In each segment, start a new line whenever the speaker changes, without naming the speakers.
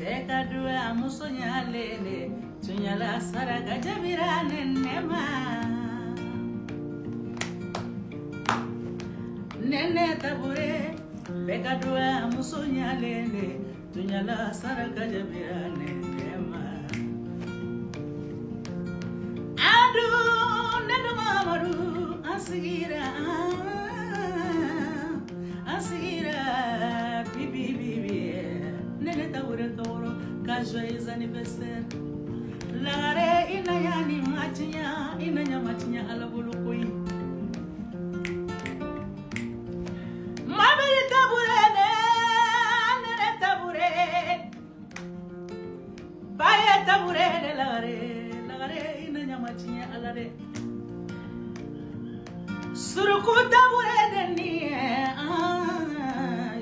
Bekadua musonya lele, tunyala saraka jabira nenema. Nene tabure, bekadua musonya lele, tunyala saraka jabira nenema. Adu nedu mamaru asigira, bibi bibi. Nene tabure kawro, ka joyeux anniversaire. Lare inayani matinya, inanya matinya alabulu koi. Mabiri tabure nene tabure. Baye tabure de lare inanya matinya alare. Suruku tabure de ni,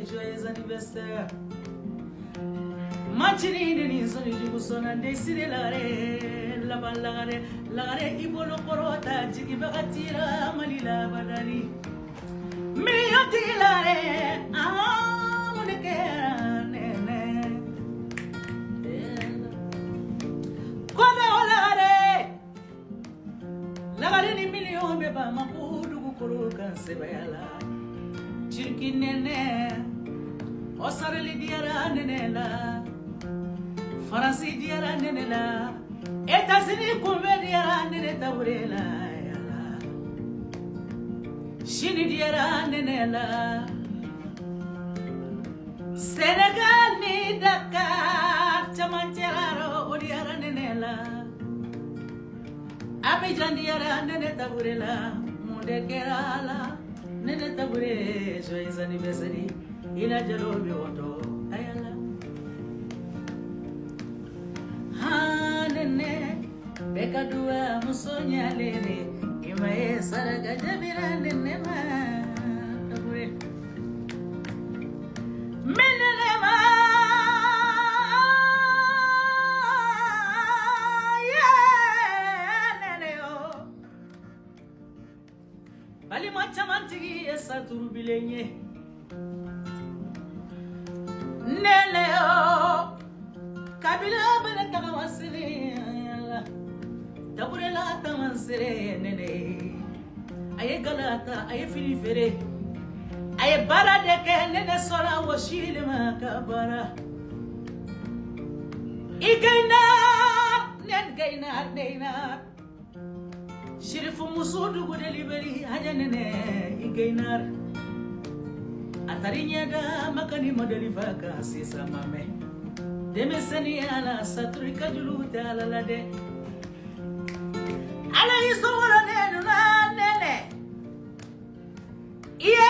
joyeux anniversaire. Machini ni soni jugusona desire lare ibolo korota jigi bagatira malila badari miyoti lare munekera nene kone lare ni milion beba makudu gukuru kansebayala chirki nene osareli diara nene la Faransi diara nene la, Etats-Unis kumbe diara nene taburela yala. Chine diara nene la, Senegal ni Dakar chamancheraro diara nene la. Abidjan diara nene taburela, Monde Kerala nene tabure. Joyeux anniversaire, ina jalo biwoto ayala. Nene bekadua musonya lele imae saraga jabira nene ma tabure menene ma nene o bali machamantigi esa turubilenye nene o kabila bana tamansire yalla taburela tamansire nene aye galata aye fili fere aye bara de ke nene sola washile makabara igaina nen gaina neina shirifu musudu gudeli beli hanya nene igainar atarinya da makani modeli vakansi samame Demeseni ala saturika juluta ala lade ala isowara nenu na nene iya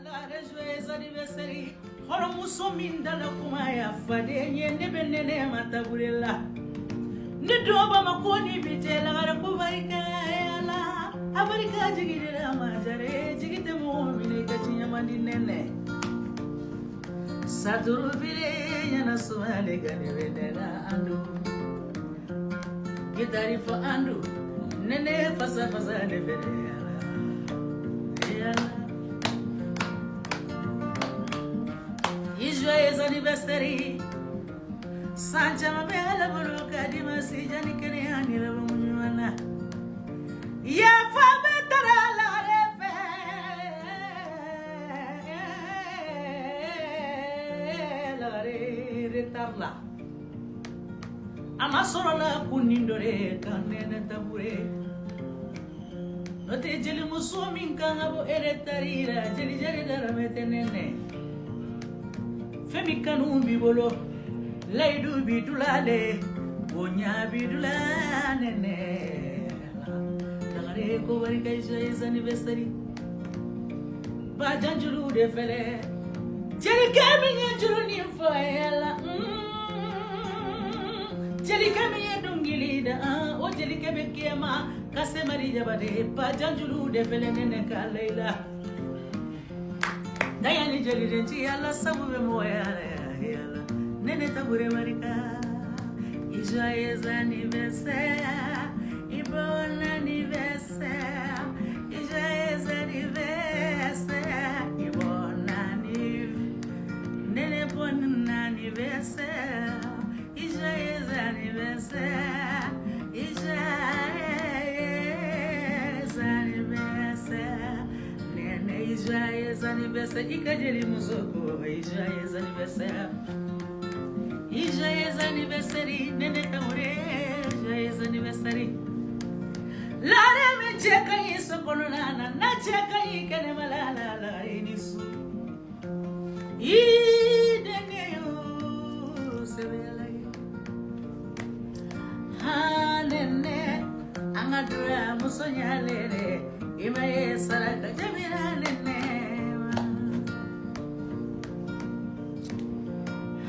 la joyeux anniversaire horo musominda la kuma ya fade nyende benene mataburela nidoba makoni bitela gara kubarika ala abarika jigidela majare jigite mo mine kachinya mandinene Saturu bile yana suale gani vedela andu Gitari fo andu Nene fasa ne vedela Joyeux anniversaire Sanja mabela buluka di masijani kene anila bumunywana Ya fa betara la refe Retarla Amasorola kunindore kanene tabure Note jeli musumin kangabo eretarira jeli dara metenene Femi kanu bibolo Laidu bidulale Bonya bidulane Lagare ko barika joyeux anniversaire Bajanjuru de fele Jeli kaminya juru ni foyala Jeli kaminya dungilida O jeli kebe kiama Kase marija bade Bajanjuru de fele nene kaleila Dayani jeli renji yala sabube moyala Nene tabure marika Joyeux anniversaire Bon anniversaire Joyeux anniversaire Bon anniversaire Nene bon joyeux anniversaire, Ikajeli Musoko, joyeux anniversaire. Joyeux anniversaire, Nene Tamure, joyeux anniversaire. Lare me cheka yiso konona, na cheka yikene malala la inisu. Idene yo sebela yo. Ha nene, angadura musonya lere, imaye saraka jamira nene.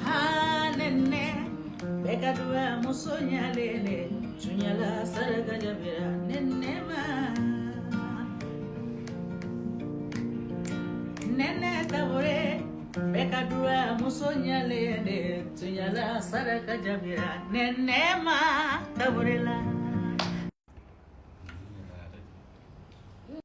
Ha nene, bekadura musonya lere. Chunyala saraka jabira nenema nene tabore bekadua musonya lede chunyala saraka jabira nenema taborela